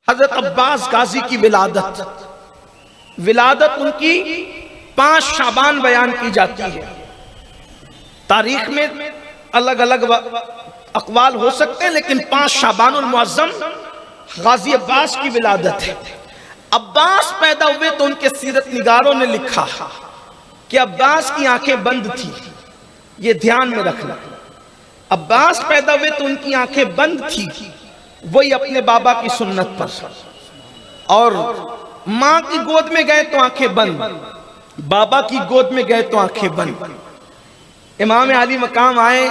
हजरत अब्बास गाजी की विलादत उनकी 5 शाबान बयान की जाती है। तारीख में अलग अलग अकवाल हो सकते हैं, लेकिन 5 शाबानुल मुअज्जम गाजी अब्बास की विलादत है। अब्बास पैदा हुए तो उनके सीरत निगारों ने लिखा कि अब्बास की आंखें बंद थी। ये ध्यान में रखना, अब्बास पैदा हुए तो उनकी आंखें बंद थी, वही अपने बाबा की सुन्नत पर, और मां की गोद में गए तो आंखें बंद, बाबा की गोद में गए तो आंखें बंद। इमाम अली मकाम आए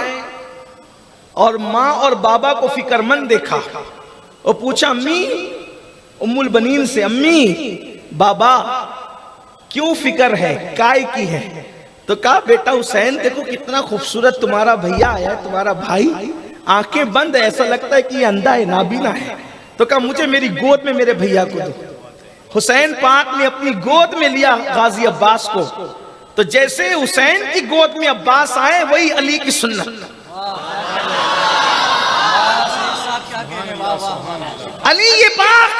और मां और बाबा को फिक्रमंद देखा और पूछा अम्मी, उम्मुल बनीन से, अम्मी बाबा क्यों फिक्र है, काय की है? तो कहा बेटा हुसैन देखो कितना खूबसूरत तुम्हारा भैया आया है, तुम्हारा भाई, आंखें बंद है, ऐसा लगता है कि ये अंधा है, नाबीना है। तो कहा मुझे मेरी गोद में मेरे भैया को दो। हुसैन पाक ने अपनी गोद में लिया गाजी अब्बास को, तो जैसे हुसैन की गोद में अब्बास आए वही अली की सुन्नत। अली ये पाक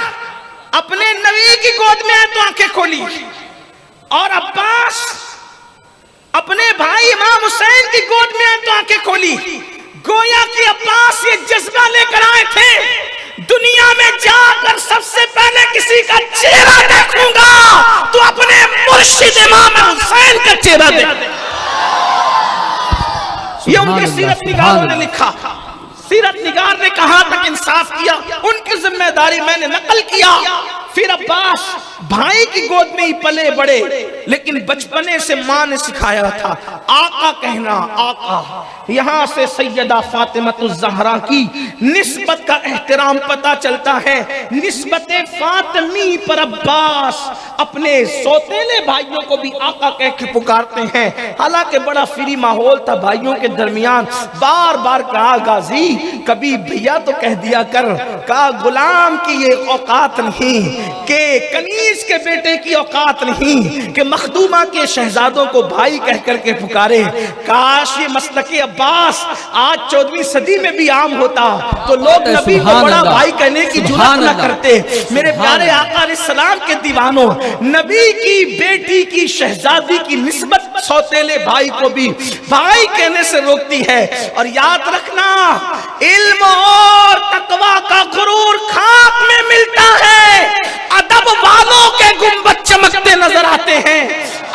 अपने नबी की गोद में आए तो आंखें खोली, और अब्बास अपने भाई इमाम हुसैन की गोद में आए तो आंखें खोली। गोया कि अब्बास ये जज्बा लेकर आए थे, दुनिया में जाकर सबसे पहले किसी का चेहरा देखूंगा तो अपने मुर्शिद इमाम हुसैन का चेहरा देख। ये उनके सीरत निगारों ने लिखा। सीरत निगार ने कहा तक इंसाफ किया, उनकी जिम्मेदारी मैंने नकल किया। फिर अब्बास भाई की गोद में ही पले बड़े, लेकिन बचपने से मां ने सिखाया था आका कहना, आका। यहां से सैयदा फातिमतुज़ ज़हरा की निस्बत का एहतराम पता चलता है। निस्बत फातिमी पर अब्बास अपने सौतेले भाइयों को भी आका कह के पुकारते हैं। हालांकि बड़ा फ्री माहौल था भाइयों के दरमियान। बार बार कहा गाजी, कभी भैया तो कह दिया कर, कहा गुलाम की ये औकात नहीं, के कनीज के बेटे की औकात नहीं कि मखदूमा के शहजादों को भाई कह करके पुकारे। काश ये मसलके अब्बास आज 14वीं सदी में भी आम होता तो लोग नबी को बड़ा भाई कहने की जुर्रत न करते। मेरे प्यारे आका अलैहिस्सलाम के दीवानों, नबी की बेटी की शहजादी की निस्बत सौतेले भाई को भी भाई कहने से रोकती है। और याद रखना, इल्म और तकवा का गुरूर खाक में मिलता है, अदब वालों के गुंबद चमकते नजर आते हैं।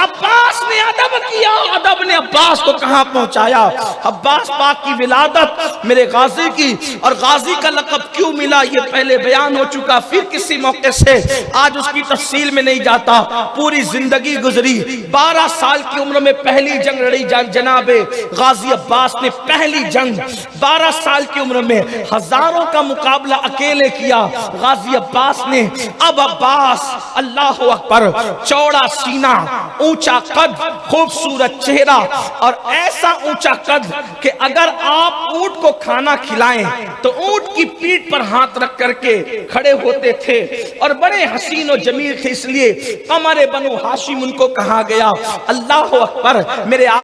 अब्बास ने अदब किया, अदब ने अब्बास को कहां पहुंचाया। अब्बास पाक की विलादत मेरे गाजी की, और गाजी का लक़ब क्यों मिला ये पहले बयान हो चुका, फिर किसी मौके से आज उसकी तफसील में नहीं जाता। पूरी जिंदगी गुजरी, 12 साल की उम्र में पहली जंग लड़ी जनाबे गाजी अब्बास ने। पहली जंग 12 साल की उम्र में हजारों का मुकाबला अकेले किया गाजी अब्बास ने। अब अब्बास अल्लाह अकबर, चौड़ा सीना, ऊंचा कद, खूबसूरत चेहरा, और ऐसा ऊंचा कद कि अगर आप ऊंट को खाना खिलाएं तो ऊंट की पीठ पर हाथ रख करके खड़े होते थे, और बड़े हसीन और जमील थे, इसलिए कमरे बनु हाशिम उनको कहा गया। अल्लाह अकबर। मेरे